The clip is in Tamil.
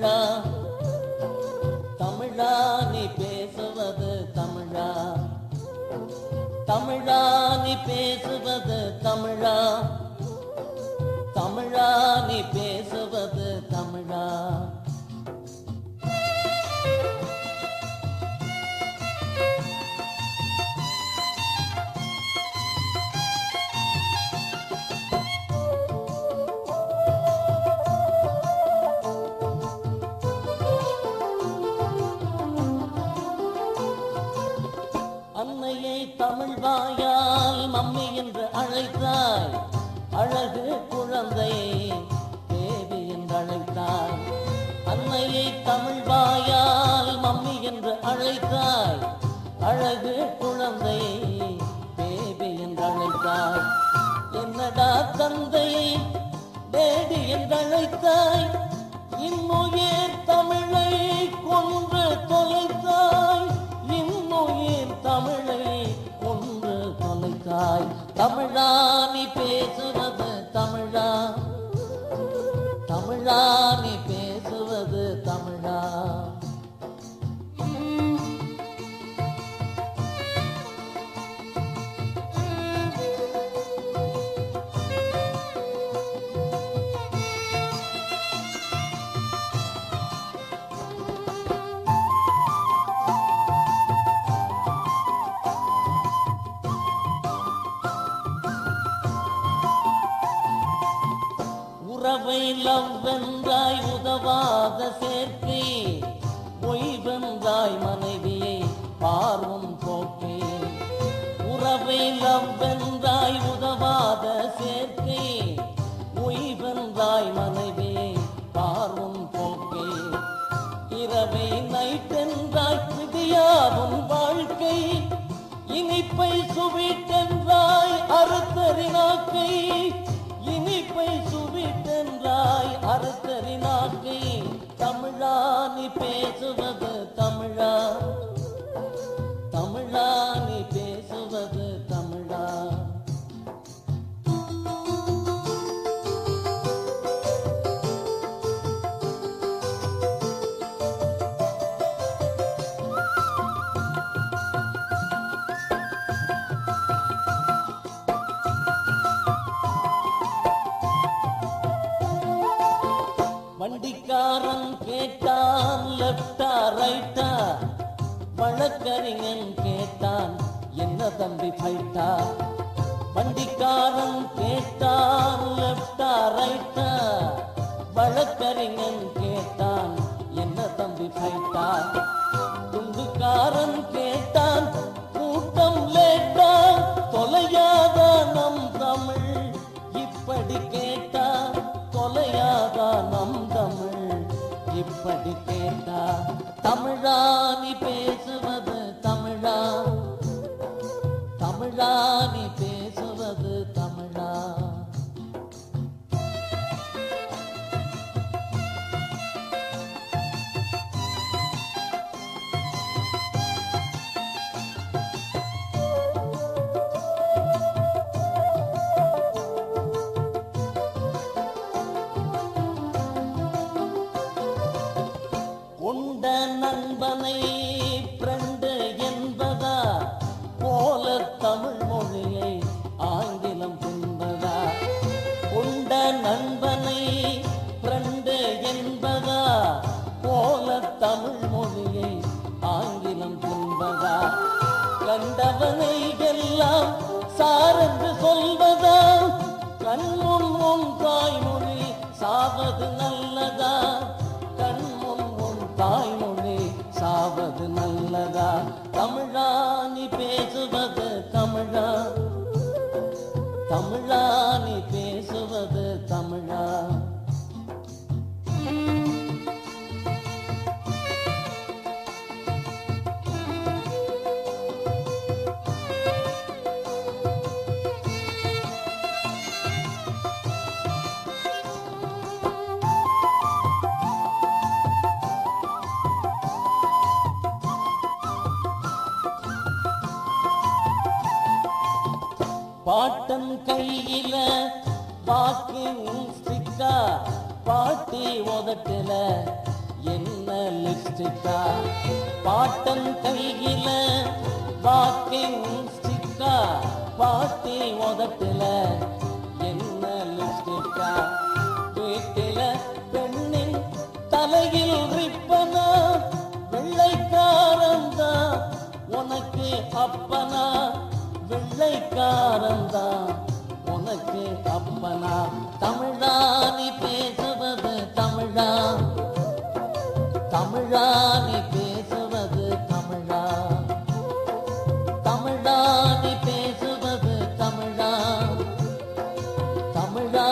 தமிழா தமிழா நீ பேசுவது தமிழா தமிழா நீ பேசுவது தமிழா தமிழா நீ பேசுவது தமிழா அன்னையை தமிழ் வாயால் மம்மி என்று அழைத்தாய் அழகு குழந்தையை தேவி என்று அழைத்தாய் அன்னையை தமிழ் வாயால் மம்மி என்று அழைத்தாய் அழகு குழந்தையை தேவி என்று அழைத்தாய் என்னடா தந்தையை டேடி என்று அழைத்தாய் இன்னுயிர் தமிழை கொன்று தொலைத்தாய் இன்னுயிர் தமிழை கொன்று தொலைத்தாய் தமிழா நீ பேசுவது தமிழா தமிழா நீ பேசுவது தமிழா உறவை லவ் வென்றாய் உதவாத சேர்க்கை ஒய்வென்றாய் மனைவியை பார்வும் போக்கே உறவை லவ் வென்றாய் உதவாத சேர்க்கை ஒய்வென்றாய் மனைவியை பார்வும் போக்கே இரவை நைட்டென்றாய் விடியாவும் வாழ்க்கை இனிப்பை சுவிட்டென்றாய் அறுத்தறினாக்கை இனிப்பை சுவிட்டென்றாய் அறுத்தறினாக்கை தமிழா நீ பேசுவது தமிழா தமிழா நீ பேசுவது தமிழா வண்டிக்காரன் கேட்டான் லெப்டா ரைட்டா வழக்கறிஞன் கேட்டான் என்ன தம்பி ஃபைட்டா வண்டிக்காரன் கேட்டான் லெப்டா ரைட்டா வழக்கறிஞன் கேட்டான் என்ன தம்பி ஃபைட்டா துண்டுக்காரன் கேட்டான் கூட்டம் லேட்டா தொலையாத நம் தமிழ் இப்படி கேட்டா தொலையாதா நம் தமிழ் இப்படி கேட்டா தமிழா நீ பேசுவது தமிழா தமிழா நீ பேசுவது தமிழா கொண்ட நண்பனை ஃப்ரெண்டு என்பதா போல தமிழ் மொழியை ஆங்கிலம் தின்பதா கொண்ட நண்பனை ஃப்ரெண்டு என்பதா போல தமிழ் மொழியை ஆங்கிலம் தின்பதா கண்டவனை எல்லாம் சாரென்று சொல்வதா கண்முன் உன் தாய்மொழி சாவது நல்லதா கண்முன் உன் தாய்மொழி சாவது நல்லதா தமிழா நீ பேசுவது தமிழா தமிழா நீ பேசுவது தமிழா பாட்டன் கையில வாக்கிங் ஸ்டிக்கா பாட்டி உதட்டுல என்ன லிப்ஸ்டிக்கா பாட்டன் கையில வாக்கிங் ஸ்டிக்கா பாட்டி உதட்டுல என்ன லிப்ஸ்டிக்கா வீட்டில பெண்ணின் தலையில் ரிப்பனா வெள்ளைக்காரந்தா உனக்கு அப்பனா வெள்ளைக்காரந்தா உனக்கு அப்பனா தமிழா நீ பேசுவது தமிழா தமிழா நீ பேசுவது தமிழா தமிழா நீ பேசுவது தமிழா தமிழா